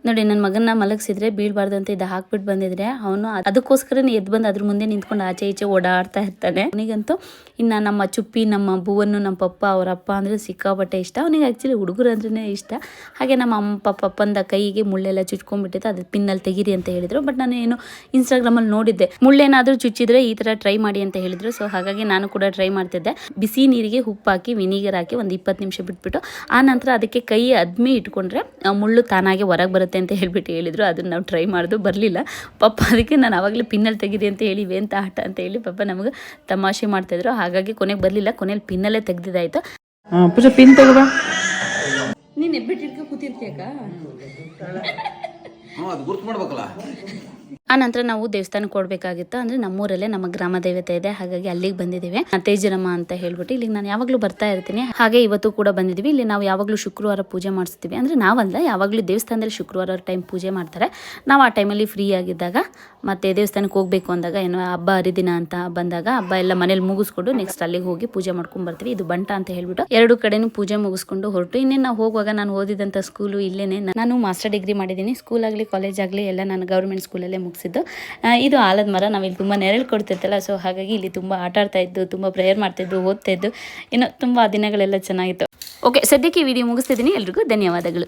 ನೋಡಿ ನನ್ನ ಮಗನ ಮಲಗಿಸಿದ್ರೆ ಬೀಳ್ಬಾರ್ದು ಅಂತ ಇದು ಹಾಕ್ಬಿಟ್ಟು ಬಂದಿದ್ರೆ ಅವನು ಅದಕ್ಕೋಸ್ಕರನೇ ಎದ್ದು ಬಂದು ಅದ್ರ ಮುಂದೆ ನಿಂತ್ಕೊಂಡು ಆಚೆ ಈಚೆ ಓಡಾಡ್ತಾ ಇರ್ತಾನೆ. ಅವನಿಗಂತೂ ಇನ್ನು ನಮ್ಮ ಚುಪ್ಪಿ, ನಮ್ಮ ಬೂವನ್ನು, ನಮ್ಮ ಪಪ್ಪ, ಅವರ ಅಪ್ಪ ಅಂದರೆ ಸಿಕ್ಕಾಪಟ್ಟೆ ಇಷ್ಟ. ಅವನಿಗೆ ಆ್ಯಕ್ಚುಲಿ ಹುಡುಗರು ಅಂದ್ರೆ ಇಷ್ಟ. ಹಾಗೆ ನಮ್ಮ ಪಪ್ಪಂದ ಕೈಗೆ ಮುಳ್ಳೆಲ್ಲ ಚುಚ್ಕೊಂಡ್ಬಿಟ್ಟಿತ್ತು, ಅದು ಪಿನ್ನಲ್ಲಿ ತೆಗೀರಿ ಅಂತ ಹೇಳಿದ್ರು. ಬಟ್ ನಾನು ಏನು ಇನ್ಸ್ಟಾಗ್ರಾಮಲ್ಲಿ ನೋಡಿದ್ದೆ, ಮುಳ್ಳೆನಾದರೂ ಚುಚ್ಚಿದ್ರೆ ಈ ಥರ ಟ್ರೈ ಮಾಡಿ ಅಂತ ಹೇಳಿದ್ರು. ಸೊ ಹಾಗಾಗಿ ನಾನು ಕೂಡ ಟ್ರೈ ಮಾಡ್ತಿದ್ದೆ. ಬಿಸಿ ನೀರಿಗೆ ಉಪ್ಪು ಹಾಕಿ ವಿನಿಗರ್ ಹಾಕಿ ಒಂದು 20 ನಿಮಿಷ ಬಿಟ್ಬಿಟ್ಟು ಆ ನಂತರ ಅದಕ್ಕೆ ಕೈ ಅದ್ಮಿ ಇಟ್ಕೊಂಡ್ರೆ ಮುಳ್ಳು ತಾನಾಗೆ ಹೊರಗೆ ಬರುತ್ತೆ ಅಂತ ಹೇಳ್ಬಿಟ್ಟು ಹೇಳಿದ್ರು. ಅದನ್ನು ನಾವು ಟ್ರೈ ಮಾಡೋದು ಬರಲಿಲ್ಲ ಪಾಪ. ಅದಕ್ಕೆ ನಾನು ಆವಾಗಲೇ ಪಿನ್ನಲ್ಲಿ ತೆಗೀರಿ ಅಂತ ಹೇಳಿ ಎಂತ ಆಟ ಅಂತ ಹೇಳಿ ಪಾಪ ನಮಗೆ ತಮಾಷೆ ಮಾಡ್ತಾಯಿದ್ರು. ಹಾಗಾಗಿ ಕೊನೆಗೆ ಬರಲಿಲ್ಲ, ಕೊನೆಯಲ್ಲಿ ಪಿನ್ನಲ್ಲೇ ತೆಗ್ದಿದ್ದಾಯ್ತು. ಪೂಜಾ ಪಿನ್ ತಗೋಬಾ. ನೀನು ಎಬ್ಬಿಟ್ಟಿರ್ಕ ಕೂತಿರ್ತೀಯಕ್ಕ. ಅದು ಗುರ್ತು ಮಾಡ್ಬೇಕಲ್ಲ. ಆ ನಂತರ ನಾವು ದೇವಸ್ಥಾನಕ್ಕೆ ಕೊಡಬೇಕಾಗಿತ್ತು. ಅಂದರೆ ನಮ್ಮೂರಲ್ಲೇ ನಮ್ಮ ಗ್ರಾಮ ದೇವತೆ ಇದೆ, ಹಾಗಾಗಿ ಅಲ್ಲಿಗೆ ಬಂದಿದ್ದೀವಿ. ತೇಜರಮ್ಮ ಅಂತ ಹೇಳ್ಬಿಟ್ಟು ಇಲ್ಲಿಗೆ ನಾನು ಯಾವಾಗಲೂ ಬರ್ತಾ ಇರ್ತೀನಿ. ಹಾಗೆ ಇವತ್ತು ಕೂಡ ಬಂದಿದ್ದೀವಿ. ಇಲ್ಲಿ ನಾವು ಯಾವಾಗಲೂ ಶುಕ್ರವಾರ ಪೂಜೆ ಮಾಡಿಸ್ತೀವಿ. ಅಂದರೆ ನಾವಲ್ಲ, ಯಾವಾಗಲೂ ದೇವಸ್ಥಾನದಲ್ಲಿ ಶುಕ್ರವಾರ ಟೈಮ್ ಪೂಜೆ ಮಾಡ್ತಾರೆ. ನಾವು ಆ ಟೈಮಲ್ಲಿ ಫ್ರೀ ಆಗಿದ್ದಾಗ ಮತ್ತು ದೇವಸ್ಥಾನಕ್ಕೆ ಹೋಗಬೇಕು ಅಂದಾಗ, ಏನೋ ಹಬ್ಬ ಹರಿದಿನ ಅಂತ ಬಂದಾಗ ಹಬ್ಬ ಎಲ್ಲ ಮನೇಲಿ ಮುಗಿಸ್ಕೊಂಡು ನೆಕ್ಸ್ಟ್ ಅಲ್ಲಿಗೆ ಹೋಗಿ ಪೂಜೆ ಮಾಡ್ಕೊಂಡು ಬರ್ತೀವಿ. ಇದು ಬಂಟ ಅಂತ ಹೇಳ್ಬಿಟ್ಟು ಎರಡು ಕಡೆನೂ ಪೂಜೆ ಮುಗಿಸ್ಕೊಂಡು ಹೊರಟು ಇನ್ನೇನು ನಾವು ಹೋಗುವಾಗ ನಾನು ಓದಿದಂಥ ಸ್ಕೂಲು ಇಲ್ಲೇನೆ. ನಾನು ಮಾಸ್ಟರ್ ಡಿಗ್ರಿ ಮಾಡಿದ್ದೀನಿ. ಸ್ಕೂಲ್ ಆಗಲಿ ಕಾಲೇಜ್ ಆಗಲಿ ಎಲ್ಲ ನಾನು ಗೌರ್ಮೆಂಟ್ ಸ್ಕೂಲಲ್ಲೇ ಮುಗಿಸಿದ್ದು. ಇದು ಆಲದ ಮರ, ನಾವಿಲ್ಲಿ ತುಂಬ ನೆರಳು ಕೊಡ್ತಿರ್ತಲ್ಲ. ಸೊ ಹಾಗಾಗಿ ಇಲ್ಲಿ ತುಂಬ ಆಟ ಆಡ್ತಾ ಇದ್ದು, ತುಂಬ ಪ್ರೇಯರ್ ಮಾಡ್ತಾಯಿದ್ದು, ಓದ್ತಾ ಇದ್ದು, ಇನ್ನೂ ತುಂಬ ದಿನಗಳೆಲ್ಲ ಚೆನ್ನಾಗಿತ್ತು. ಓಕೆ, ಸದ್ಯಕ್ಕೆ ಈ ವಿಡಿಯೋ ಮುಗಿಸ್ತಿದ್ದೀನಿ. ಎಲ್ರಿಗೂ ಧನ್ಯವಾದಗಳು.